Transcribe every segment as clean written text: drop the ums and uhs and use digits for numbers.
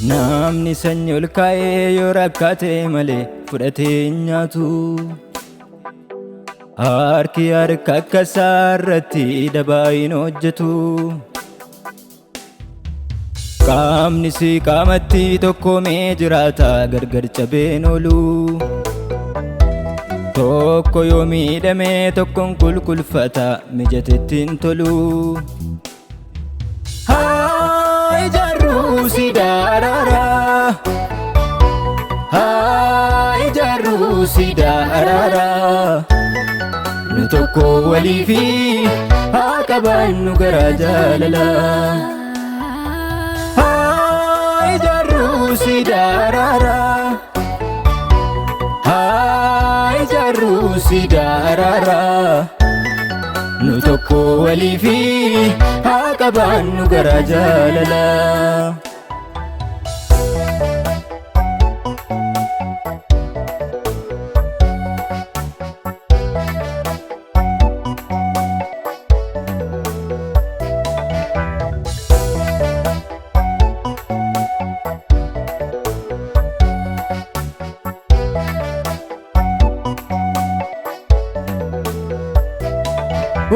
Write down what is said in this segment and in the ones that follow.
Namni sanyii ol kaa'ee yoo rakkate malee fudhatee nyaatu. Harki harka akka isaarratti dabaa hin hojjetu. Qaamni si qaamatti tokkoomee jiraata gargar cabeen oolu. Tokko yoo miidhame tokkoon kulkulfata mijatetti hin tolu. Haa ijaaruu si darara. Haa ijaaruu si darara. Nu tokko waliifi haa qabaannu garaa jaalala. Haa ijaaruu si darara. Haa ijaaruu si darara. Nu tokko waliifi haa qabaannu garaa jaalala.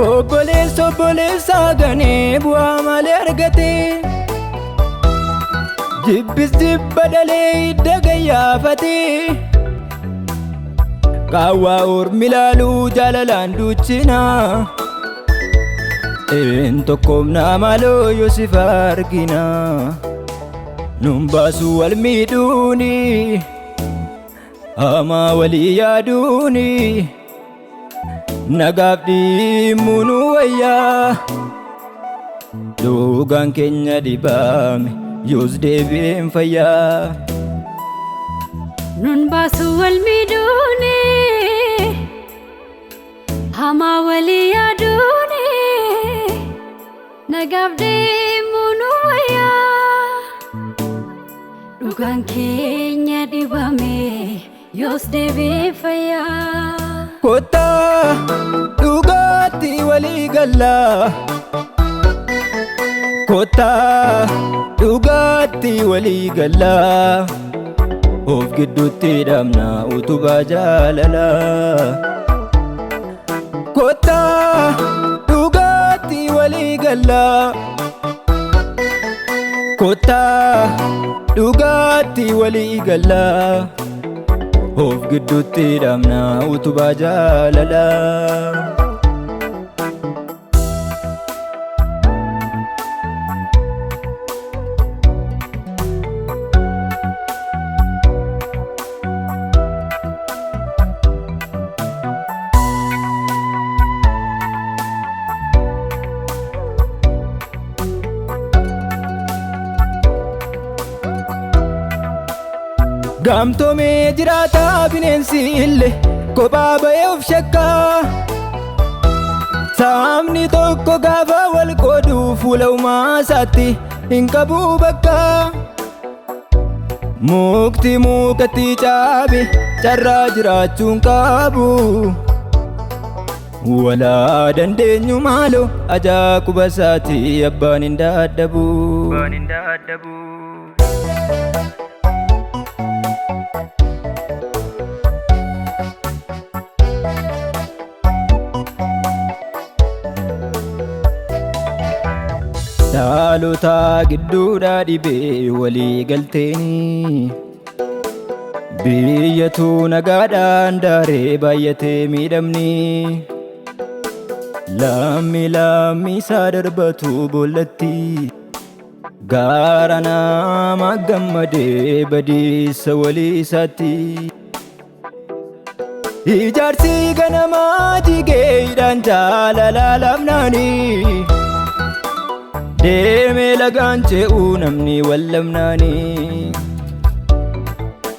Obboleessa obboleessa ganee bu'aa malee argate. Jibbis jibba dhalee hidda gayyaafate. Qaawwaa ormi ilaaluu jaalalaan duuchina. Een tokkoomnaa maaloo yoo si argina. Nun baasuu wal miidhuuni. Hamaa walii yaaduuni. Nagaaf dhimmuun wayyaa. Dhugaan keenya dhibame yoos deebi'een fayyaa. Nun baasuu wal miidhuuni. Hamaa walii yaaduuni. Nagaaf dhimmuun wayyaa. Dhugaan keenya dhibame yoos deebi'een fayyaa. Kottaa dhugaatti walii gallaa. Kottaa dhugaatti walii gallaa. Of gidduutti hidhamnaa utubaa jaalalaa. Kottaa dhugaatti walii gallaa. Kottaa dhugaatti walii gallaa. Of gidduutti hidhamnaa utubaa jaalalaa. Gamtoomee jiraata bineensi illee kophaa ba'ee of shakka. Saamni tokko gaafa wal qoodu fuula uumaa isaatti hin qabu bakka. Mukti mukatti caabe carraa jiraachuun qabu. Walaa dandeenyu maaloo ajaa quba isaati abbaan hin dadhabu. Dhaloota gidduudhaa dhibee walii galteeni. Biyyatu nagaadhaan daaree baay'atee miidhamni. Lammi isaa darbatu boollatti. Gaara nama gammadee badiisa walii isaatti. Ijaarsi ganamaa jigeedhaan jaalala lamnaani. Deemee lagaan ce'uu namni wallamnaani.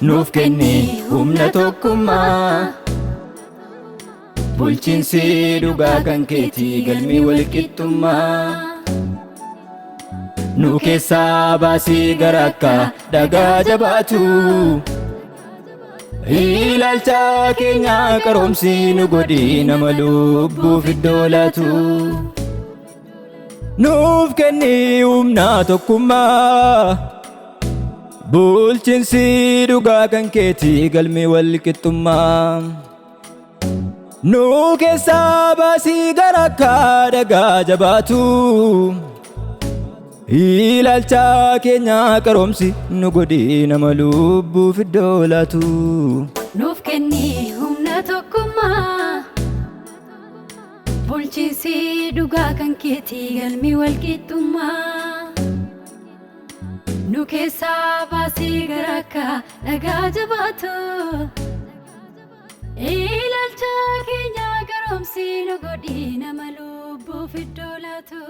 Nuuf kenni humna tokkummaa. Bulchiinsi dhugaa kan keetii galmii walqixxummaa. Nu keessaa baasii gara akka dhagaa jabaatu. Ilaalcha keenya qaroomsi nu godhi nama lubbuuf iddoo laatu. Nuuf kenni humna tokkummaa. bulchiinsi dhugaa kan keetii galmi wal qixxummaa nu keessaa baasii gara akka dhagaa jabaatu ilaalcha keenya qaroomsi nu godhi nama lubbuuf iddoo laatu nuuf kenni humna tokkummaa bulchiinsi dhugaa kan keetii galmi wal qixxummaa nu keessaa baasii gara akka dhagaa jabaatu ilaalcha keenya qaroomsi nu godhi nama lubbuuf iddoo laatu.